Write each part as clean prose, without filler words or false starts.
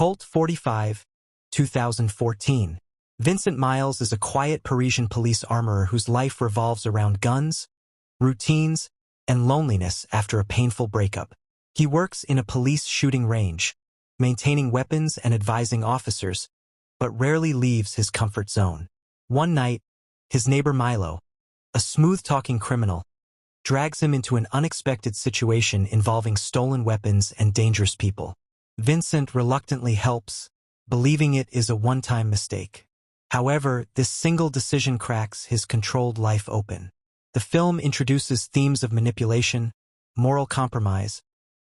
Colt 45, 2014. Vincent Miles is a quiet Parisian police armorer whose life revolves around guns, routines, and loneliness after a painful breakup. He works in a police shooting range, maintaining weapons and advising officers, but rarely leaves his comfort zone. One night, his neighbor Milo, a smooth-talking criminal, drags him into an unexpected situation involving stolen weapons and dangerous people. Vincent reluctantly helps, believing it is a one-time mistake. However, this single decision cracks his controlled life open. The film introduces themes of manipulation, moral compromise,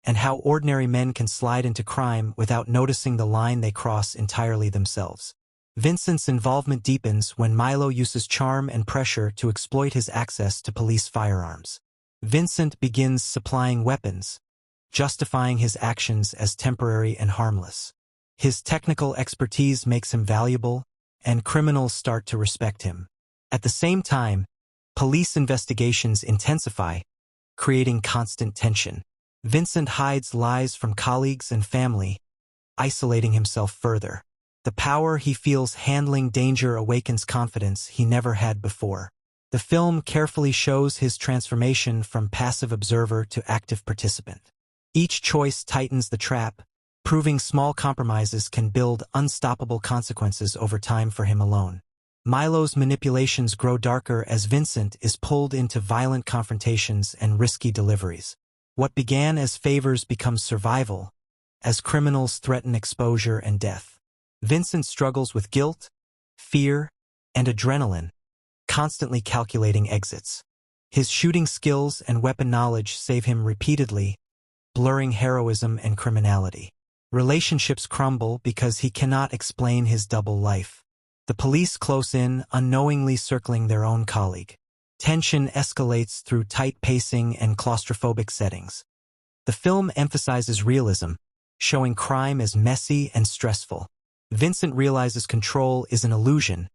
and how ordinary men can slide into crime without noticing the line they cross entirely themselves. Vincent's involvement deepens when Milo uses charm and pressure to exploit his access to police firearms. Vincent begins supplying weapons, justifying his actions as temporary and harmless. His technical expertise makes him valuable, and criminals start to respect him. At the same time, police investigations intensify, creating constant tension. Vincent hides lies from colleagues and family, isolating himself further. The power he feels handling danger awakens confidence he never had before. The film carefully shows his transformation from passive observer to active participant. Each choice tightens the trap, proving small compromises can build unstoppable consequences over time for him alone. Milo's manipulations grow darker as Vincent is pulled into violent confrontations and risky deliveries. What began as favors becomes survival, as criminals threaten exposure and death. Vincent struggles with guilt, fear, and adrenaline, constantly calculating exits. His shooting skills and weapon knowledge save him repeatedly, blurring heroism and criminality. Relationships crumble because he cannot explain his double life. The police close in, unknowingly circling their own colleague. Tension escalates through tight pacing and claustrophobic settings. The film emphasizes realism, showing crime as messy and stressful. Vincent realizes control is an illusion,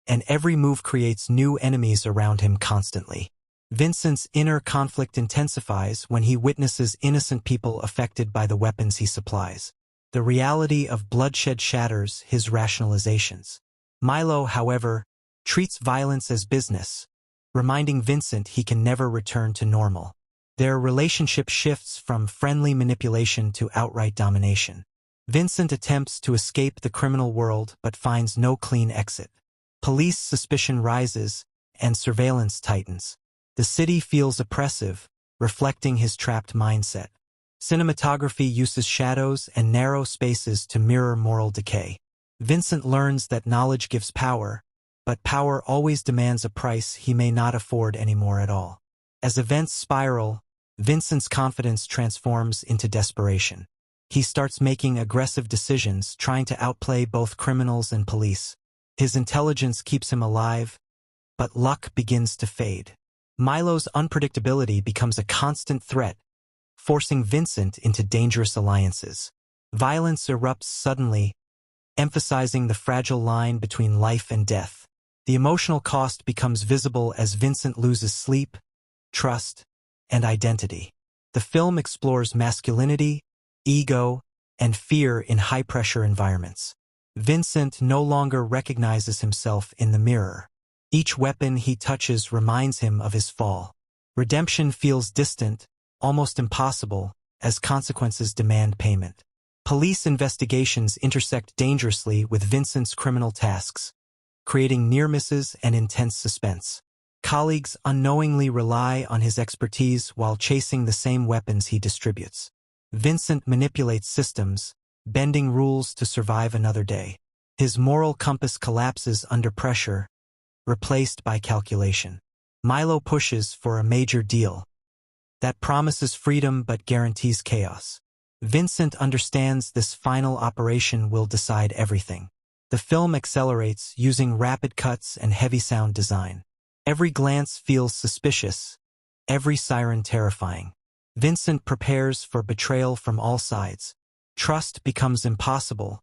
and every move creates new enemies around him constantly. Vincent's inner conflict intensifies when he witnesses innocent people affected by the weapons he supplies. The reality of bloodshed shatters his rationalizations. Milo, however, treats violence as business, reminding Vincent he can never return to normal. Their relationship shifts from friendly manipulation to outright domination. Vincent attempts to escape the criminal world but finds no clean exit. Police suspicion rises, and surveillance tightens. The city feels oppressive, reflecting his trapped mindset. Cinematography uses shadows and narrow spaces to mirror moral decay. Vincent learns that knowledge gives power, but power always demands a price he may not afford anymore at all. As events spiral, Vincent's confidence transforms into desperation. He starts making aggressive decisions, trying to outplay both criminals and police. His intelligence keeps him alive, but luck begins to fade. Milo's unpredictability becomes a constant threat, forcing Vincent into dangerous alliances. Violence erupts suddenly, emphasizing the fragile line between life and death. The emotional cost becomes visible as Vincent loses sleep, trust, and identity. The film explores masculinity, ego, and fear in high-pressure environments. Vincent no longer recognizes himself in the mirror. Each weapon he touches reminds him of his fall. Redemption feels distant, almost impossible, as consequences demand payment. Police investigations intersect dangerously with Vincent's criminal tasks, creating near misses and intense suspense. Colleagues unknowingly rely on his expertise while chasing the same weapons he distributes. Vincent manipulates systems, bending rules to survive another day. His moral compass collapses under pressure, replaced by calculation. Milo pushes for a major deal that promises freedom but guarantees chaos. Vincent understands this final operation will decide everything. The film accelerates using rapid cuts and heavy sound design. Every glance feels suspicious, every siren terrifying. Vincent prepares for betrayal from all sides. Trust becomes impossible,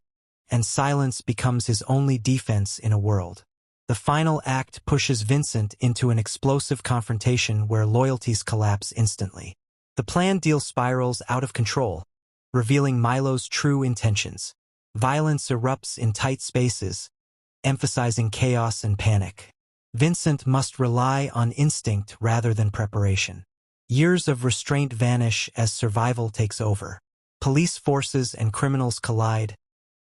and silence becomes his only defense in a world. The final act pushes Vincent into an explosive confrontation where loyalties collapse instantly. The planned deal spirals out of control, revealing Milo's true intentions. Violence erupts in tight spaces, emphasizing chaos and panic. Vincent must rely on instinct rather than preparation. Years of restraint vanish as survival takes over. Police forces and criminals collide,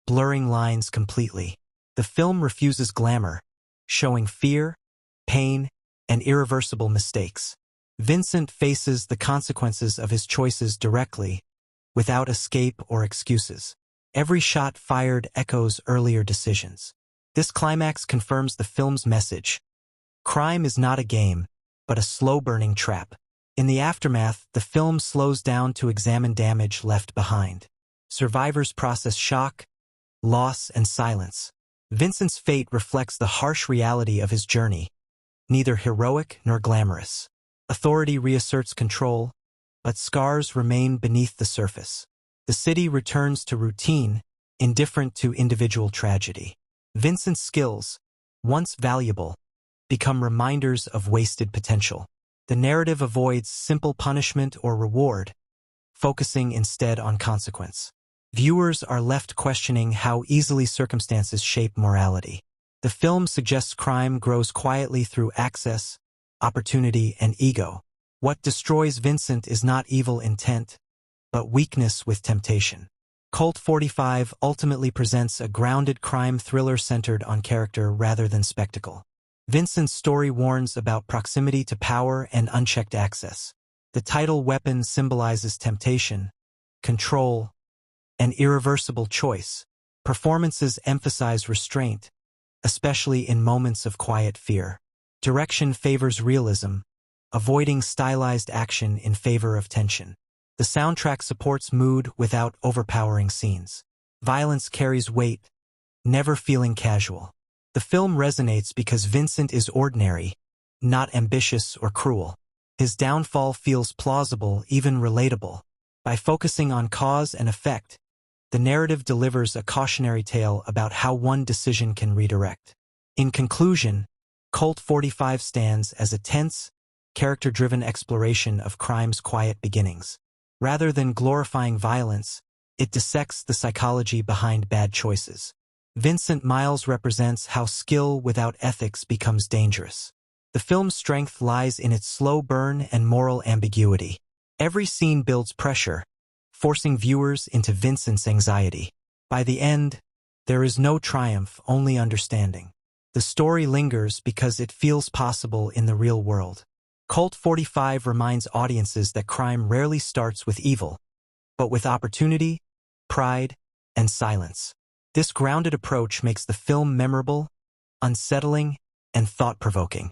blurring lines completely. The film refuses glamour, showing fear, pain, and irreversible mistakes. Vincent faces the consequences of his choices directly, without escape or excuses. Every shot fired echoes earlier decisions. This climax confirms the film's message. Crime is not a game, but a slow-burning trap. In the aftermath, the film slows down to examine damage left behind. Survivors process shock, loss, and silence. Vincent's fate reflects the harsh reality of his journey, neither heroic nor glamorous. Authority reasserts control, but scars remain beneath the surface. The city returns to routine, indifferent to individual tragedy. Vincent's skills, once valuable, become reminders of wasted potential. The narrative avoids simple punishment or reward, focusing instead on consequence. Viewers are left questioning how easily circumstances shape morality. The film suggests crime grows quietly through access, opportunity, and ego. What destroys Vincent is not evil intent, but weakness with temptation. Cult 45 ultimately presents a grounded crime thriller centered on character rather than spectacle. Vincent's story warns about proximity to power and unchecked access. The title weapon symbolizes temptation, control, and irreversible choice. Performances emphasize restraint, especially in moments of quiet fear. Direction favors realism, avoiding stylized action in favor of tension. The soundtrack supports mood without overpowering scenes. Violence carries weight, never feeling casual. The film resonates because Vincent is ordinary, not ambitious or cruel. His downfall feels plausible, even relatable. By focusing on cause and effect, the narrative delivers a cautionary tale about how one decision can redirect. In conclusion, Cult 45 stands as a tense, character-driven exploration of crime's quiet beginnings. Rather than glorifying violence, it dissects the psychology behind bad choices. Vincent Miles represents how skill without ethics becomes dangerous. The film's strength lies in its slow burn and moral ambiguity. Every scene builds pressure, forcing viewers into Vincent's anxiety. By the end, there is no triumph, only understanding. The story lingers because it feels possible in the real world. Cult 45 reminds audiences that crime rarely starts with evil, but with opportunity, pride, and silence. This grounded approach makes the film memorable, unsettling, and thought-provoking.